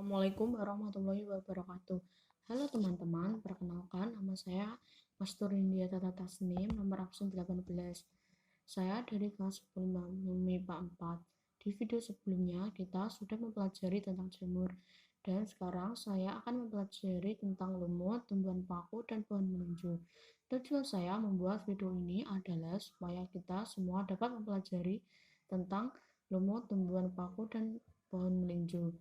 Assalamualaikum warahmatullahi wabarakatuh. Halo teman-teman, perkenalkan nama saya Mas Turindia Tata Tasnim, nomor absen 18. Saya dari kelas 10 MIPA 4. Di video sebelumnya kita sudah mempelajari tentang jamur dan sekarang saya akan mempelajari tentang lumut, tumbuhan paku, dan pohon melinjo. Tujuan saya membuat video ini adalah supaya kita semua dapat mempelajari tentang lumut, tumbuhan paku, dan pohon melinjo.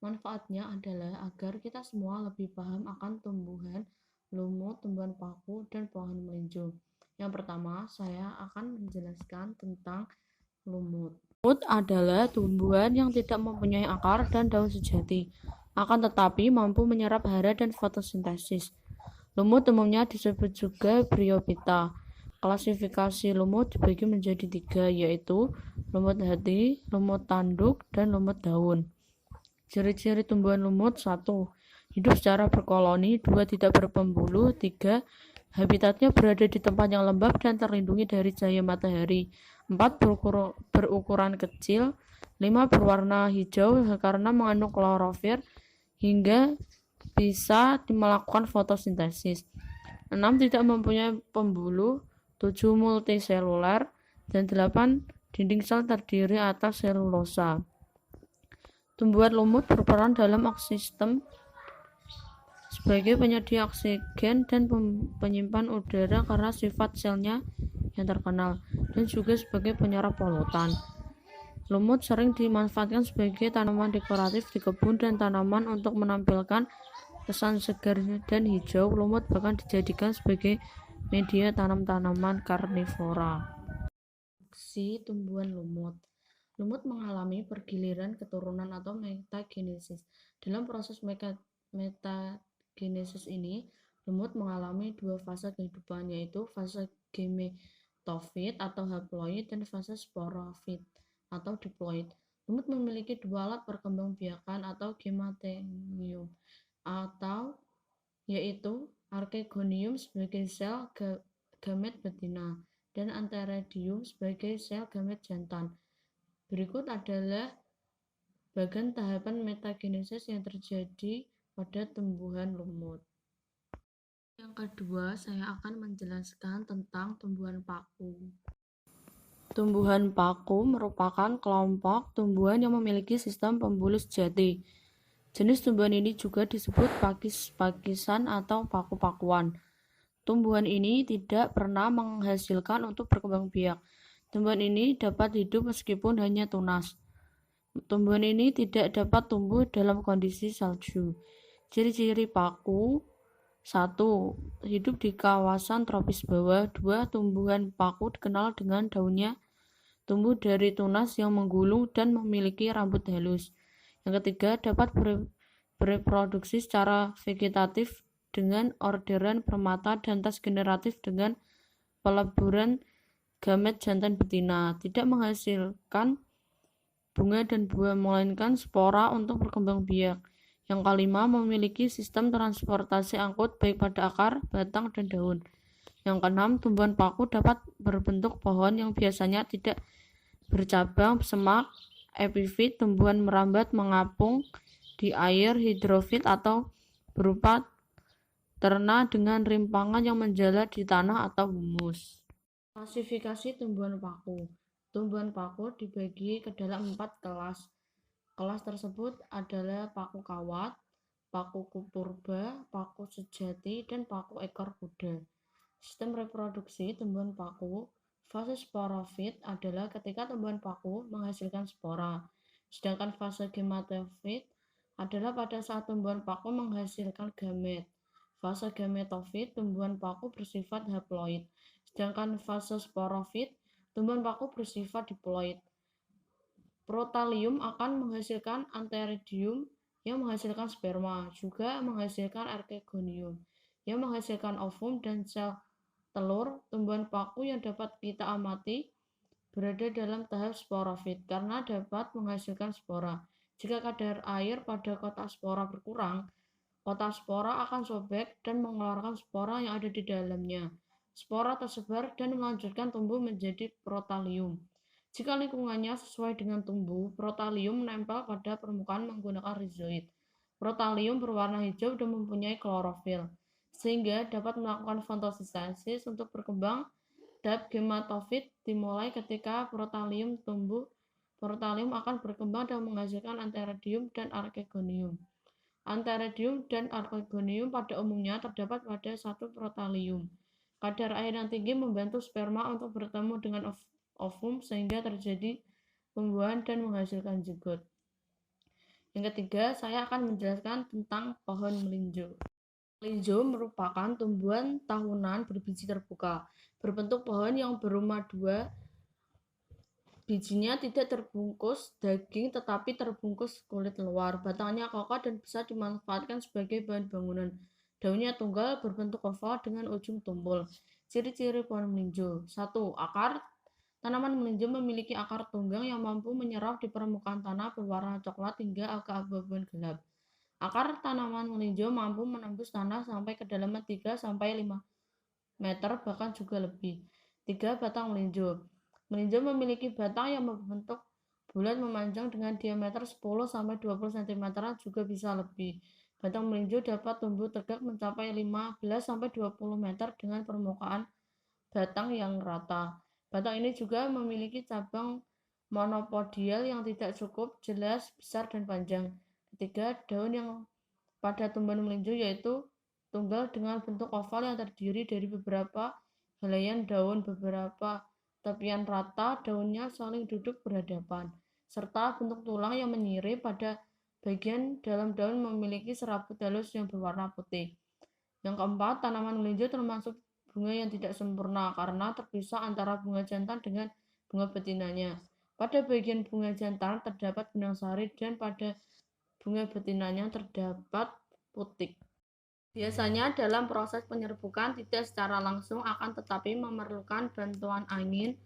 Manfaatnya adalah agar kita semua lebih paham akan tumbuhan, lumut, tumbuhan paku, dan pohon melinjo. Yang pertama, saya akan menjelaskan tentang lumut. Lumut adalah tumbuhan yang tidak mempunyai akar dan daun sejati, akan tetapi mampu menyerap hara dan fotosintesis. Lumut umumnya disebut juga bryophyta. Klasifikasi lumut dibagi menjadi 3, yaitu lumut hati, lumut tanduk, dan lumut daun. Ciri-ciri tumbuhan lumut: 1. Hidup secara berkoloni. 2. Tidak berpembuluh. 3. Habitatnya berada di tempat yang lembab dan terlindungi dari cahaya matahari. 4. Berukuran kecil. 5. Berwarna hijau karena mengandung klorofil hingga bisa melakukan fotosintesis. 6. Tidak mempunyai pembuluh. 7. Multiseluler. Dan 8. Dinding sel terdiri atas selulosa. Tumbuhan lumut berperan dalam ekosistem sebagai penyedia oksigen dan penyimpan udara karena sifat selnya yang terkenal, dan juga sebagai penyerap polutan. Lumut sering dimanfaatkan sebagai tanaman dekoratif di kebun dan tanaman untuk menampilkan kesan segar dan hijau. Lumut bahkan dijadikan sebagai media tanam tanaman karnivora. Tumbuhan lumut. Lumut mengalami pergiliran keturunan atau metagenesis. Dalam proses metagenesis ini, lumut mengalami 2 fase kehidupan, yaitu fase gametofit atau haploid dan fase sporofit atau diploid. Lumut memiliki 2 alat perkembangbiakan atau gametonium, atau yaitu archegonium sebagai sel gamet betina dan antheridium sebagai sel gamet jantan. Berikut adalah bagian tahapan metagenesis yang terjadi pada tumbuhan lumut. Yang kedua, saya akan menjelaskan tentang tumbuhan paku. Tumbuhan paku merupakan kelompok tumbuhan yang memiliki sistem pembuluh sejati. Jenis tumbuhan ini juga disebut pakis-pakisan atau paku-pakuan. Tumbuhan ini tidak pernah menghasilkan untuk berkembang biak. Tumbuhan ini dapat hidup meskipun hanya tunas. Tumbuhan ini tidak dapat tumbuh dalam kondisi salju. Ciri-ciri paku: 1. Hidup di kawasan tropis bawah. 2. Tumbuhan paku dikenal dengan daunnya tumbuh dari tunas yang menggulung dan memiliki rambut halus. Yang ketiga, dapat bereproduksi secara vegetatif dengan orderan permata dan tas generatif dengan peleburan gamet jantan betina, tidak menghasilkan bunga dan buah melainkan spora untuk berkembang biak. Yang kelima, memiliki sistem transportasi angkut baik pada akar, batang, dan daun. Yang keenam, tumbuhan paku dapat berbentuk pohon yang biasanya tidak bercabang, semak, epifit, tumbuhan merambat mengapung di air, hidrofit, atau berupa terna dengan rimpangan yang menjalar di tanah atau humus. Klasifikasi tumbuhan paku. Tumbuhan paku dibagi ke dalam 4 kelas. Kelas tersebut adalah paku kawat, paku purba, paku sejati, dan paku ekor kuda. Sistem reproduksi tumbuhan paku. Fase sporofit adalah ketika tumbuhan paku menghasilkan spora. Sedangkan fase gametofit adalah pada saat tumbuhan paku menghasilkan gamet. Fase gametofit, tumbuhan paku bersifat haploid. Sedangkan fase sporofit, tumbuhan paku bersifat diploid. Protalium akan menghasilkan antheridium yang menghasilkan sperma, juga menghasilkan archegonium yang menghasilkan ovum dan sel telur. Tumbuhan paku yang dapat kita amati berada dalam tahap sporofit karena dapat menghasilkan spora. Jika kadar air pada kotak spora berkurang, kotak spora akan sobek dan mengeluarkan spora yang ada di dalamnya. Spora tersebar dan melanjutkan tumbuh menjadi protalium. Jika lingkungannya sesuai dengan tumbuh, protalium menempel pada permukaan menggunakan rizoid. Protalium berwarna hijau dan mempunyai klorofil, sehingga dapat melakukan fotosintesis untuk berkembang. Tahap gematofit dimulai ketika protalium tumbuh. Protalium akan berkembang dan menghasilkan antheridium dan archegonium. Antheridium dan archegonium pada umumnya terdapat pada satu protalium. Kadar air yang tinggi membantu sperma untuk bertemu dengan ovum sehingga terjadi pembuahan dan menghasilkan zigot. Yang ketiga, saya akan menjelaskan tentang pohon melinjo. Melinjo merupakan tumbuhan tahunan berbiji terbuka, berbentuk pohon yang berumah dua. Bijinya tidak terbungkus daging tetapi terbungkus kulit luar. Batangnya kokoh dan bisa dimanfaatkan sebagai bahan bangunan. Daunnya tunggal berbentuk oval dengan ujung tumpul. Ciri-ciri pohon melinjo. 1. Akar. Tanaman melinjo memiliki akar tunggang yang mampu menyerap di permukaan tanah berwarna coklat hingga agak abu-abuan gelap. Akar tanaman melinjo mampu menembus tanah sampai kedalaman 3-5 meter bahkan juga lebih. 3. Batang melinjo. Melinjo memiliki batang yang berbentuk bulat memanjang dengan diameter 10-20 cm juga bisa lebih. Batang melinjo dapat tumbuh tegak mencapai 15-20 meter dengan permukaan batang yang rata. Batang ini juga memiliki cabang monopodial yang tidak cukup jelas, besar, dan panjang. Ketiga, daun yang pada tumbuhan melinjo yaitu tunggal dengan bentuk oval yang terdiri dari beberapa helaian daun, beberapa tepian rata, daunnya saling duduk berhadapan, serta bentuk tulang yang menyirip pada bagian dalam daun memiliki serabut halus yang berwarna putih. Yang keempat, tanaman melinjo termasuk bunga yang tidak sempurna karena terpisah antara bunga jantan dengan bunga betinanya. Pada bagian bunga jantan terdapat benang sari dan pada bunga betinanya terdapat putik. Biasanya dalam proses penyerbukan tidak secara langsung akan tetapi memerlukan bantuan angin,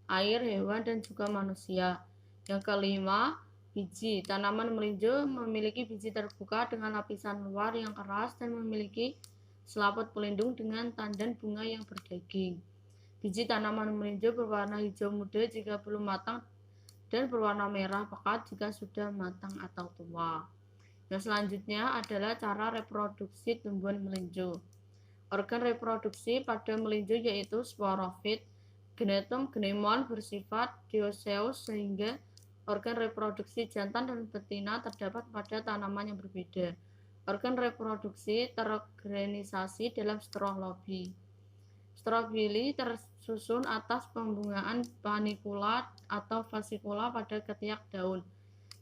air, hewan, dan juga manusia. Yang kelima, biji. Tanaman melinjo memiliki biji terbuka dengan lapisan luar yang keras dan memiliki selaput pelindung dengan tandan bunga yang berdaging. Biji tanaman melinjo berwarna hijau muda jika belum matang dan berwarna merah pekat jika sudah matang atau tua. Yang selanjutnya adalah cara reproduksi tumbuhan melinjo. Organ reproduksi pada melinjo yaitu sporofit. Genetum genemon bersifat dioecious sehingga organ reproduksi jantan dan betina terdapat pada tanaman yang berbeda. Organ reproduksi terorganisasi dalam strobili. Strobili tersusun atas pembungaan panicula atau fascicula pada ketiak daun.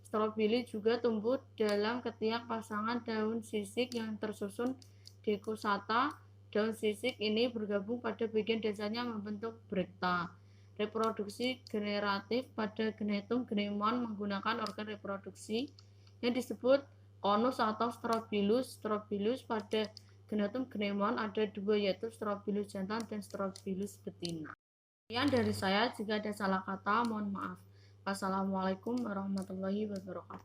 Strobili juga tumbuh dalam ketiak pasangan daun sisik yang tersusun decussata. Daun sisik ini bergabung pada bagian dasarnya membentuk brekta. Reproduksi generatif pada genetum genemon menggunakan organ reproduksi yang disebut konus atau strobilus. Strobilus pada genetum genemon ada dua yaitu strobilus jantan dan strobilus betina. Sekian dari saya, jika ada salah kata mohon maaf. Wassalamualaikum warahmatullahi wabarakatuh.